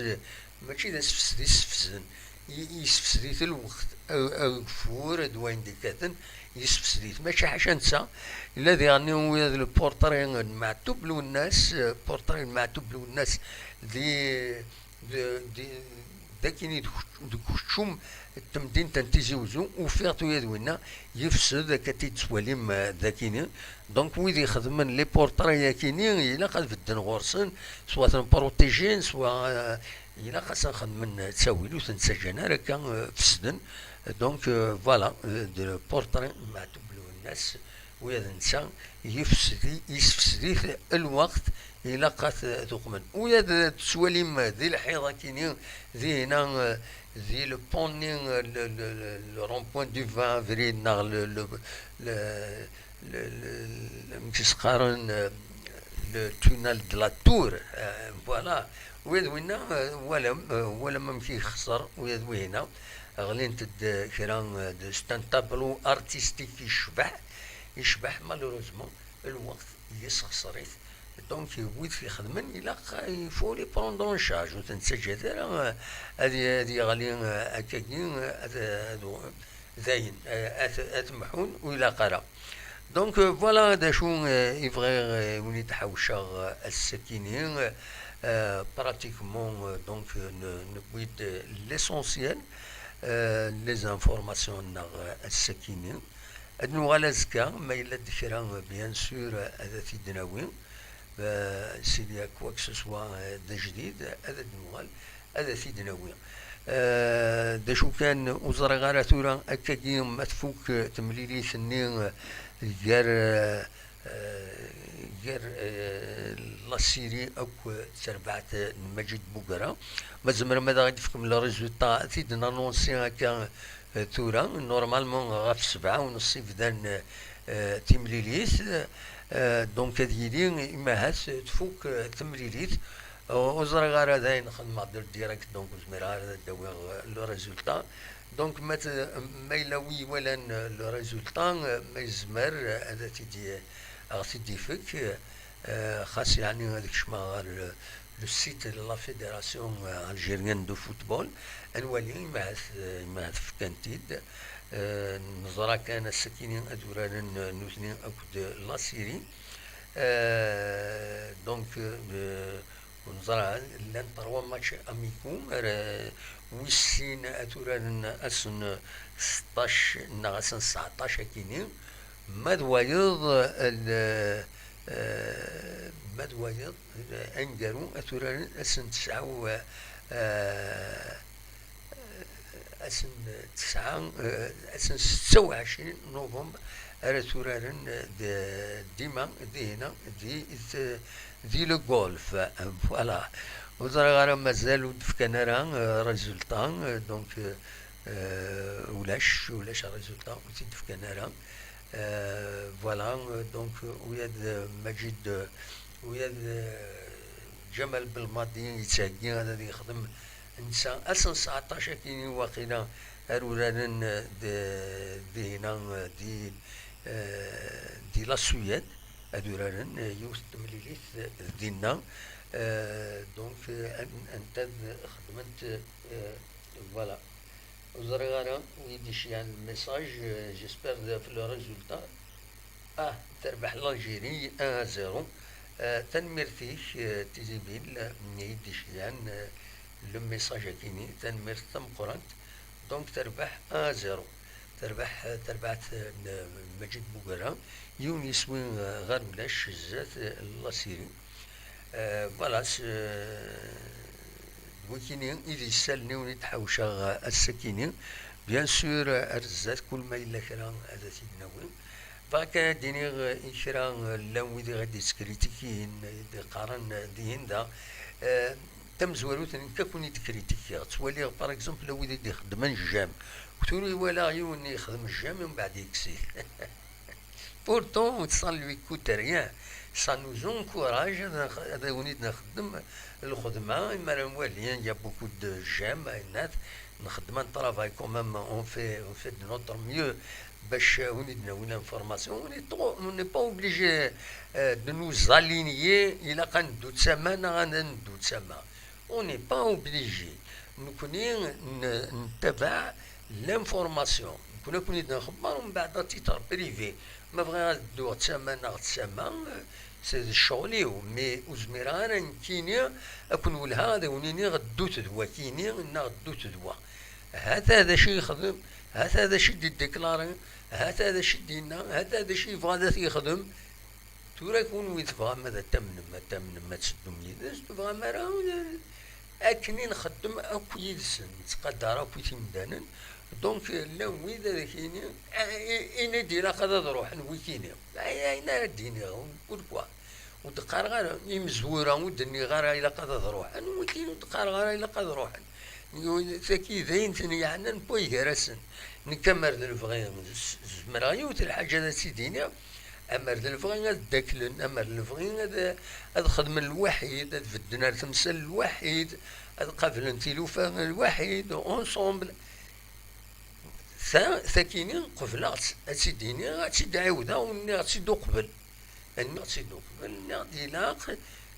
ماشي ذا يسفسدن يسفسديت الوقت او فور دوين ديكاتن يسفسديت ماشي حاجه نسى الذي غني هو البورتري المعتوب له الناس بورتري المعتوب له الناس دي داكيني دكشوم التمدين تنتيزيوزو وفيرتو يدوينا يفسد كتي تسواليم ذاكيني دونك ويدي يخدمن لي بورتري كيني الا قد بدن غورسن سواء بروتيجين سواء الا خاصنا نخدمن تساويلو تنسجن هكا فسدن دونك فوالا دو بورتري معتوب له الناس وهذا الانسان يسفسدي الوقت الى قات ثقمن وهذا تسواليم ذي الحيضه كينين ذي هنا ذي لو بونين لو رون بوين دو 20 افريل ناغ مكسقارن لو تونيل دو لا تور فوالا وهذا وينا ولا ما مشي يخسر وهذا هنا غلينت كرا ستان تابلو ارتستيك يشبح مالوروزمون الوقت يسخسريت دونك ويد في خدمن الى يفو لي بروندون شارج وتنسجل هذه غالي هكاكين ذاين اتمحون والى قرا دونك فوالا هذا شو يبغي وليد حوشة السكينين براتيكمون دونك نبويد ليسونسيال لي زانفورماسيون ناغ السكينين ادنو على زكا ما إلا دكرا بيان سور هذا تيدناوي سيدي كواك سوسوا دا جديد هذا دنوال هذا تيدناوي دا شو كان وزرا غارة تورا أكاكي ما تفوك تمليلي سنين غير غير لاسيري أو تربعت مجد بوغرا ما زمر ماذا غادي فيكم لو ريزولتا تيد نانونسي هكا تورا نورمالمون غاف 7:30 بدان تمليليت دونك هادي إما هات تفوك تمليليت وزرا غارة داين نخدم عدل ديريكت دونك زمر هذا داوي لو ريزولتا دونك ما يلاوي ولا لو ريزولتا ما يزمر هذا تيدي تيدي فيك خاص يعني هذاك شما لو سيت لا فيدراسيون الجيريان دو فوتبول انوالي ما في كانتيد نظرا كان السكينين ادوران نوثنين اكد لا سيري دونك ونظرا لان 3 ماتش اميكو ويسين اتوران اسن 16 ناقصن 19 كينين مدوايض مدوايض انقروا اتوران اسن 9 اسن 9 اسن 26 نوفمبر اتوران ديما دي هنا دي لو غولف فوالا وزرا غير مازالوا في كنارا ريزولتا دونك ولاش ريزولتا وزيد في كنارا فوالا دونك وياد مجيد وياد جمال بالماضي يتساقي هذا يخدم انسان اصلا 19 كيني واقيلا هرولان دي هنا دي لا سويد هذولان يوث تمليليت دينا دونك انت خدمت فوالا وزرا غارة ويديش يعني الميساج جيسبر في لو ريزولتا تربح الجيري 1-0 تنمرتيش تيزيبيل يديش يعني لو ميساج كيني تنمرت تم قرنت دونك تربح 1-0 تربحت مجد بوغرا يونس وين غير ولاش زات لاسيري فوالا وكينين إذا يسالني ونتحوشا السكينين بيان سور أرزات كل ما إلا كرا هذا سيدنا وين فاكا ديني إنشرا لو إذا غادي تكريتيكين قارن ديهن دا تم زواروت كاكوني تكريتيكي تولي باغ اكزومبل لو إذا يخدم الجام كتولي ولا عيون يخدم الجام ومن بعد يكسي بورتون تصلي كوت ريان ça nous encourage à نخدم الخدمة إما مواليين يا بوكو دو جيم الناس نخدم نطرافاي كومام اون في دو نوتر ميو باش ونيدنا وين انفورماسيون اون ني با اوبليجي دو نو زالينيي الى غندو تسمى غندو تسمى اون ني با اوبليجي نكوني نتبع لانفورماسيون نكوني نخبر من بعد تيتر بريفي ما بغا ندو تسمى تسمى سي شغلي مي وزميران كينيا اكون ولهذا ونيني غدو تدوا كينيا غدو تدوا هذا شيء يخدم هذا شيء ديكلاري هذا شيء دينا هذا شيء فاضي يخدم تورا يكون ويتبغى ماذا تمن ما تسدو ميدس تبغى مرا اكني نخدم اكو يدسن تقدر اكو تيمدانن دونك لو ويدا كيني انا ديرا قد نروح نويكيني انا ديني بوركوا ودقار غير يمزوره ودني غير الى قد نروح نويكيني ودقار غير الى قد نروح ثكي ذين يعني نبوي كراسن نكمل الفغي زمرايوت الحاجه ذا سيديني امر الفغي داكلن امر الفغي هذا خدم الوحيد هذا في الدنيا تمثل الوحيد هذا قبل انتلوفه الوحيد اونسومبل ثكيني قبل سيديني غاتسيد عاوده وني غاتسيدو قبل اني غاتسيدو قبل اني غادي لاق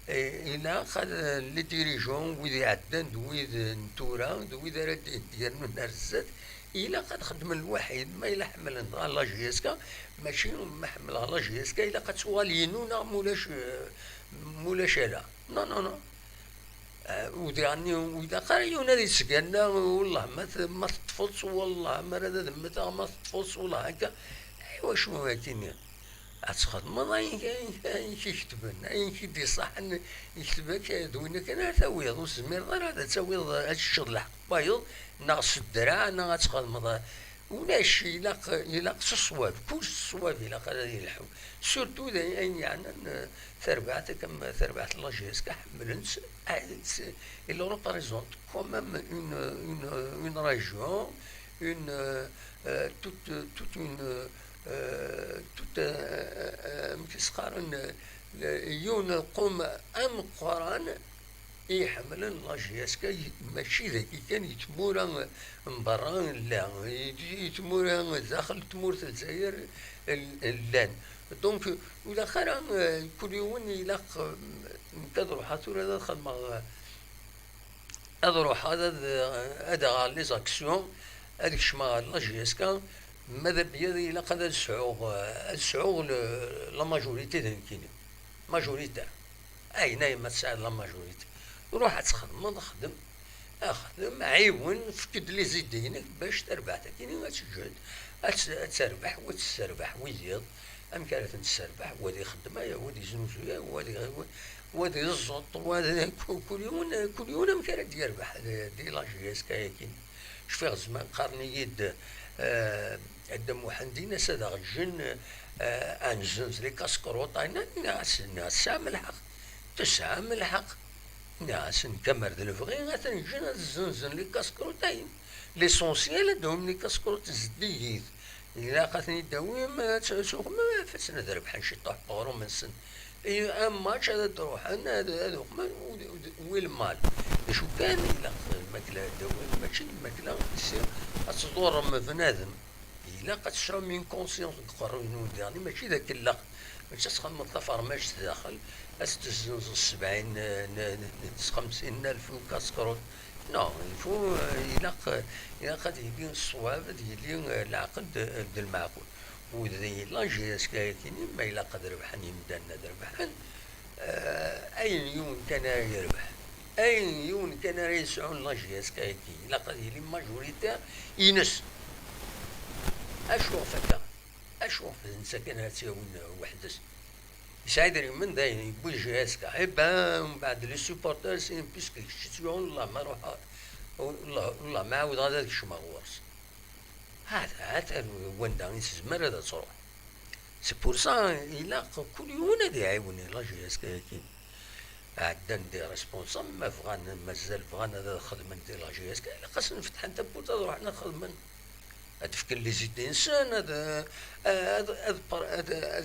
إلا خد لي ديريجون ويد عدن دويد نتورا دويد راه ديال من الزاد إلا قد خدم الواحد ما إلا حمل لا جيسكا ماشي ما حملها لا جيسكا إلا قد سوالينونا مولاش لا نو نو نو ودعني وإذا قريونا دي سكنا والله ما تطفلش والله ما راه ذمتها ما تطفلش والله هكا ايوا شنو هاكيني أتخدم ما يكتبن يكدي صح يكتبك دوينا كان تاويض وزمير غير هذا تاويض هاد الشغل الحق بايض ناقص الدراع ناقص تخدم ولا شي إلا الصواب كلش الصواب إلا قال يلحو سورتو يعني ثربعت كم ثربعت لاجيس كحملن إلا ريبريزونت كومام une région toute متسقارن يون القوم أم قران يحملن لاجيسكا ماشي ذاك كان يتمورا من برا لا يتمورا داخل تمورة الجزائر اللان دونك ولا خير كل يوم يلاق كدرو حاطور هذا الخدمة أدروح هذا لي زاكسيون هذيك شما لاجيسكا ماذا بيدي إلا قد السعوغ لا ماجوريتي دنكيني ماجوريتا أي ما تساعد لا ماجوريتي روح تخدم أخدم عيون فكد لي زيدينك باش تربح كيني ما تجهد تربح وتستربح ويزيد أم كانت تستربح وادي خدمة وادي زنوزية وادي الزط وادي كل يوم أم كانت يربح دي لاجيس كايكين شفيغ زمان قرني يد عندما وحندينا سادا الجن أنزنز لي كاسكروط ناس سامل الحق تسامل الحق ناس نكمر دلفغي غاتن جنا الزنزن لي كاسكروتين ليسونسيال عندهم لي كاسكروت زديد إلا قاتني داوي سوق ما فاسنا دربحان شي طاح طورو من سن ماتش هذا تروحن هذوك ويل مال شو كان إلا الماكلة داوي ماشي الماكلة يصير تصدور من بنادم إلا قد تشرب من كونسيونس قرروا يعني ماشي ذاك اللق ماشي تسخن من الظفر ماش داخل أستزنز 50 ألف كاسكروت نو يفو إلا قد يبين الصواب ديال العقد ديال المعقول وذي لاجيس كايكيني ما إلا قد ربحان يمدانا ربحان أين يوم كان يربح أين يوم كان يسعون لاجيس كايكي إلا قد يلي ماجوريتا ينس أشوف فكا أشوف نسكن هاتيون وحدس يسعدني من داين يبوي جهازك عيبا ومن بعد لي سوبورتر سين بيسك الشتيون الله ما روح الله ما عاود هذاك الشما غورس هذا وندا نسمر هذا تروح سي بور سا إلا كل يوم هذا يعاوني لا جهاز كاين عندنا دي ريسبونسابل ما بغانا مازال بغانا هذا الخدمة ديال لا جهاز كاين خاصنا نفتح انت بوطا روحنا خدمة هاد فكر لي زيد انسان هذا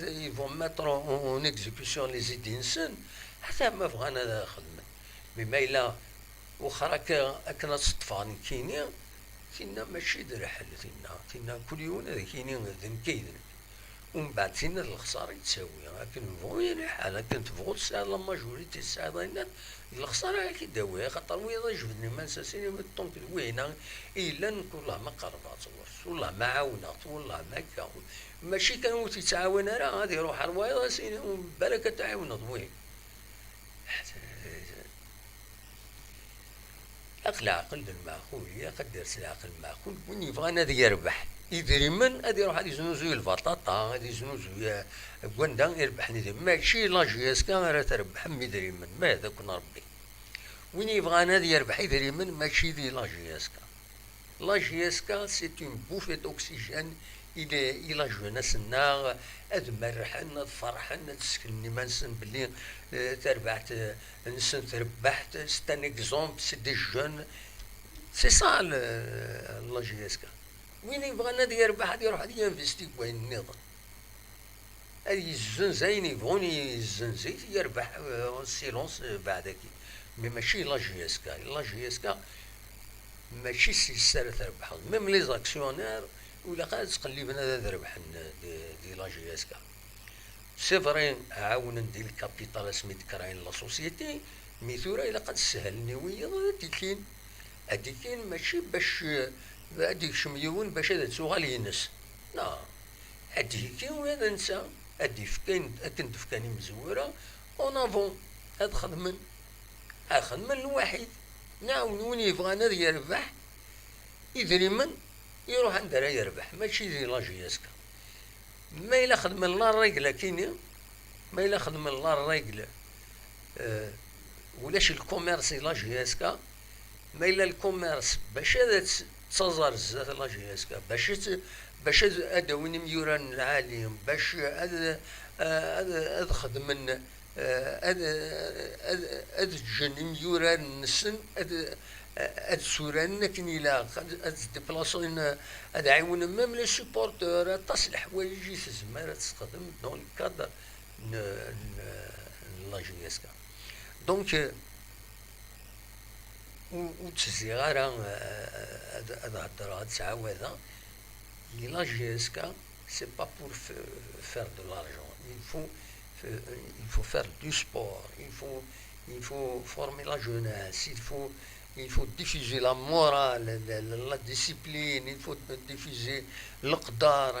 يفون ماتر اون اكزيكسيون لي زيد انسان حتى ما بغانا هذا خدمة بما إلا وخرا كنا تصطفاني كاينين كنا ماشي در حل كنا كل يوم هذا كاينين كايدن ومن بعد كنا الخسارة يتساوي لكن نبغو يعني حاله كنت تبغو تساعد لا ماجوريتي تساعد الخسارة كيداويها خاطر ويضا جبدني ما نساسيني من الطونك وينا إلا نكون الله ما قربات والله ما عاونات والله ما كان ماشي كانوا تيتعاون راه غادي يروح الوايض سيني وبالك تعاونات وين العقل المعقول قد درس العقل المعقول وين يبغى هذا يربح يدري من هذا يروح هذا يزنوزو البطاطا هذا يزنوزو كوندا يربحني ماشي لاجيس كان راه تربح يدري من ما هذا كنا ربي وين يبغى هذا يربح يدري من ماشي دي لاجيس كان لاجيس كان سي اون بوفيت اوكسيجين إلى جوناس النار أد مرحنا فرحنا تسكنني ما نسن بلي تربحت نسن تربحت سي ان اكزومبل سي دي جون سي سا لا جي اس كا وين يبغى نادي يربح هادي يروح هادي ينفيستي وين النظام هادي الزنزين يبغوني الزنزيت يربح سيلونس بعدك مي ماشي لا جي اس كا لا جي اس كا ماشي سيسار تربح ميم لي زاكسيونير ولا قاعد تقلب هذا ربح دي لا جي اس كا سي فري عاون ندير الكابيتال سميت كراين لا سوسيتي، مي ثورا إلا قد سهلني ويا هادي كاين ماشي باش هاديك شميون باش هذا تسوغال ينس، لا هادي كاين وهذا نسى، هادي فكاين كنت فكاني مزوره اون افون، هاد خدمن الواحد نعاون وين يبغى انا يربح يدري من يروح عندها يربح، ماشي زي لاجياسكا ما إلا خدمن لا الريقله كاينين، ما إلا خدمن لا الريقله ولاش الكوميرسي لاجياسكا، ما إلا الكوميرس باش هذا تصزر الزات لاجياسكا باش هذا وين ميوران العالم باش هذا خدمن هذا الجن ميوران السن هاد سوران كاين إلا هاد ديبلاصين هاد عاون ميم لي سوبورتور تصل الحوايج تزمر تستخدم دون الكادر لاجياسكا دونك وتسزي غير هاد الهضره هاد التعاوذه لي لاجياسكا سي با بور فير دو لارجون، il faut faire du sport, il faut former la jeunesse, il faut diffuser la morale, la discipline, il faut diffuser l'qdar,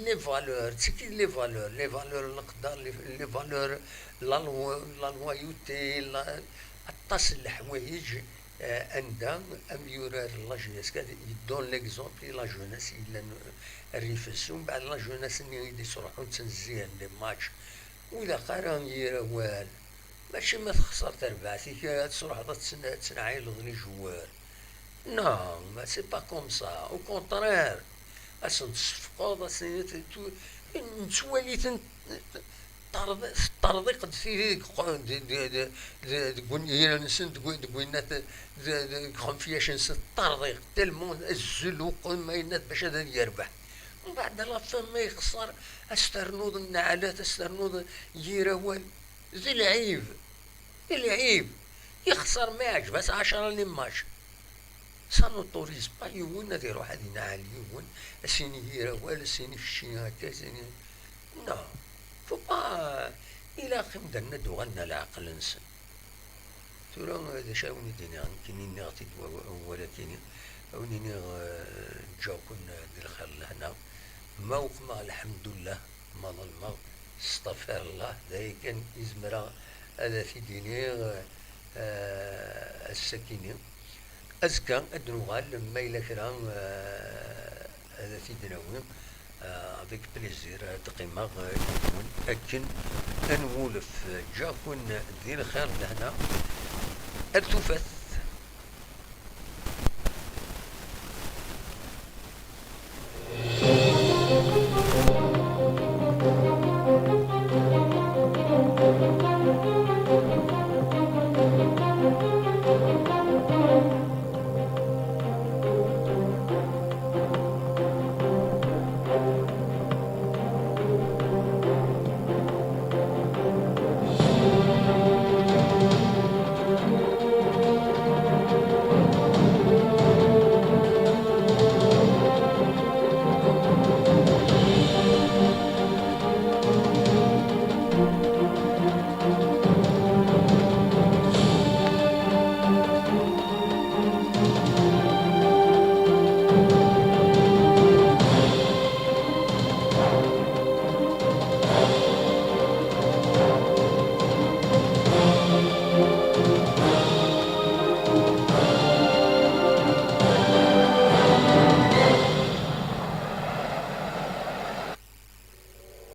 les valeurs, c'est qui les valeurs, l'qdar, les valeurs, la loyauté, الطاس الحوايج عندها اميورار لا جونيس يدون ليكزومبل لا جونيس الا الريفس ومن بعد لا جونيس اللي يصرحوا تنزيان لي ماتش وإذا قرا يروال ماشي ما تخسر تربع فيك تصرح تنعيل غني جوال، نو ما سي با كوم سا، او كونترير اسن تصفقوا نتوالي طردي قد فيه هي نسن تقولنا كونفياشنس طردي تلمون الزلو ما ينات باش هذا يربح ومن بعد لا فما ما يخسر استرنوض النعالات استرنوض يروال زي العيب يخسر ما يعجبس 10 لي ماتش سانو طوريز با يون هذا يروح هذه نعال يون السيني يروال السيني في الشين هكا سيني نو فو با إلا خمدنا دوغنا العقل نسن تورا هذا شاوني دينا كاينين نغتي ولكن ونيني جاكون ديال الخير لهنا ما وقما الحمد لله ما ظلما استغفر الله ذا كان يزمرا هذا في ديني السكينة أزكى أدنوغال ما إلا كرا هذا في دناوي افيك بليزير تقيمة يكون أكن أنولف جاكون ديال الخير لهنا التوفات